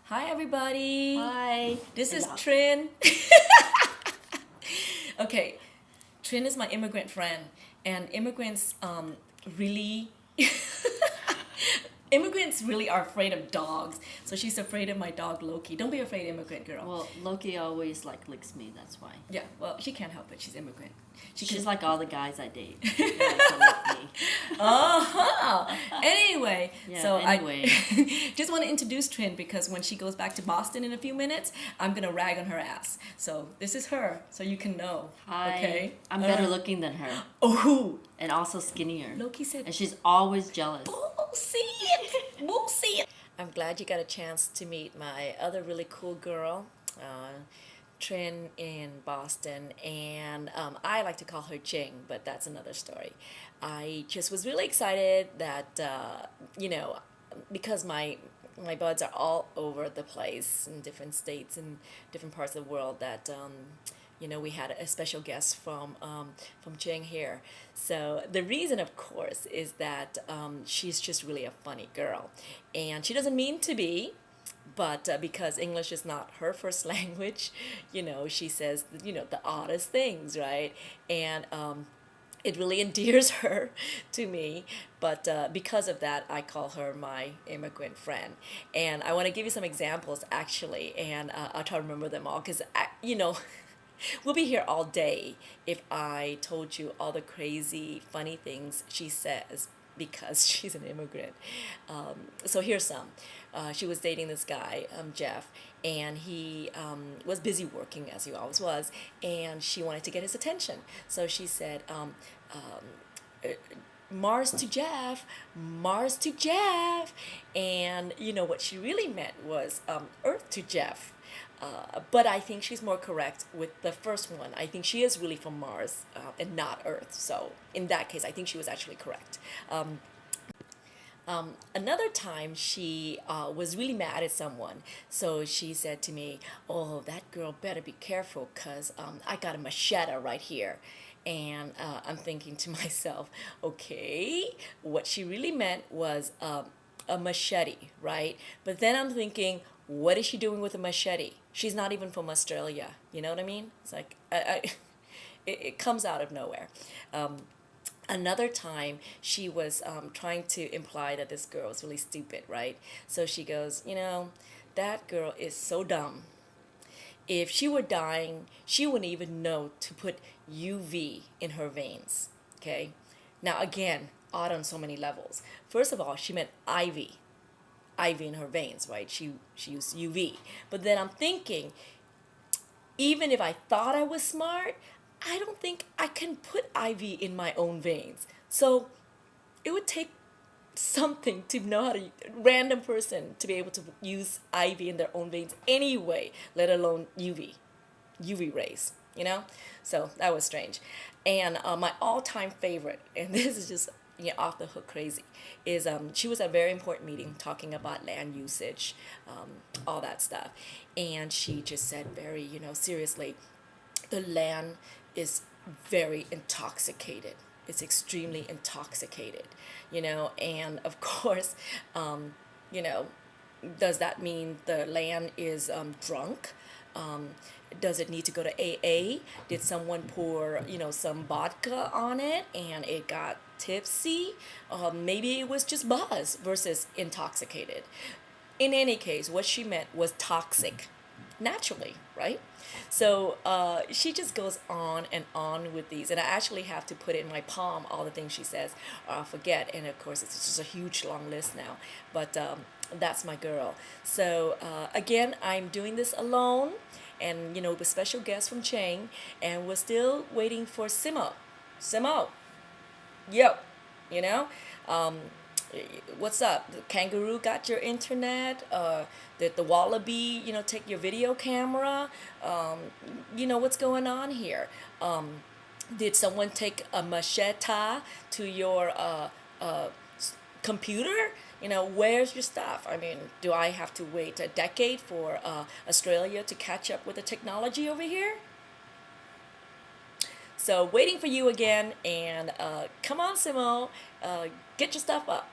Hi everybody. Hi. This is Yeah. Trinh. Okay, Trinh is my immigrant friend, and really immigrants really are afraid of dogs. So she's afraid of my dog Loki. Don't be afraid, immigrant girl. Well, Loki always licks me. That's why. Yeah, well, she can't help it. She's immigrant. She's like all the guys I date. They like to lick me. Anyway, Yeah, so anyway. I just want to introduce Trinh because when she goes back to Boston in a few minutes, I'm gonna rag on her ass. So this is her, so you can know. Hi. Okay. I'm better looking than her, Oh, and also skinnier. Loki said, And she's always jealous. "We'll see it. We'll see it." I'm glad you got a chance to meet my other really cool girl, Trinh in Boston, and I like to call her Ching, but that's another story. I just was really excited that because my buds are all over the place in different states and different parts of the world that we had a special guest from Ching here. So the reason, of course, is that she's just really a funny girl, and she doesn't mean to be, but because English is not her first language, she says the oddest things, right? And it really endears her to me, but because of that, I call her my immigrant friend. And I want to give you some examples, actually, and I'll try to remember them all, because we'll be here all day if I told you all the crazy, funny things she says because she's an immigrant. So here's some. She was dating this guy, Jeff, and he was busy working, as he always was, and she wanted to get his attention. So she said, Mars to Jeff, Mars to Jeff. And what she really meant was Earth to Jeff. But I think she's more correct with the first one. I think she is really from Mars and not Earth. So in that case, I think she was actually correct. Another time she was really mad at someone. So she said to me, "Oh, that girl better be careful because I got a machete right here." And I'm thinking to myself, okay, what she really meant was a machete, right? But then I'm thinking, what is she doing with a machete? She's not even from Australia. You know what I mean? It's like, it comes out of nowhere. Another time she was trying to imply that this girl was really stupid, right? So she goes, that girl is so dumb. If she were dying, she wouldn't even know to put UV in her veins. Okay? Now, again, odd on so many levels. First of all, she meant IV in her veins, right? She used UV. But then I'm thinking, even if I thought I was smart, I don't think I can put IV in my own veins. So it would take something to know how to, random person to be able to use IV in their own veins anyway, let alone UV rays, So that was strange. And my all-time favorite, and this is just off the hook crazy, is she was at a very important meeting talking about land usage, all that stuff. And she just said very, seriously, the land is very intoxicated. It's extremely intoxicated, and of course, you know, does that mean the land is drunk? Does it need to go to AA? Did someone pour, some vodka on it and it got tipsy? Maybe it was just buzz versus intoxicated. In any case, what she meant was toxic, naturally, right? So she just goes on and on with these, and I actually have to put it in my palm all the things she says, or I'll forget. And of course, it's just a huge long list now. But that's my girl. So again, I'm doing this alone, and with special guests from Chang, and we're still waiting for Simo. Simo, yo, you know. What's up? The kangaroo got your internet? Did the wallaby, take your video camera? What's going on here? Did someone take a machete to your computer? Where's your stuff? I mean, do I have to wait a decade for Australia to catch up with the technology over here? So waiting for you again, and come on, Simo, get your stuff up.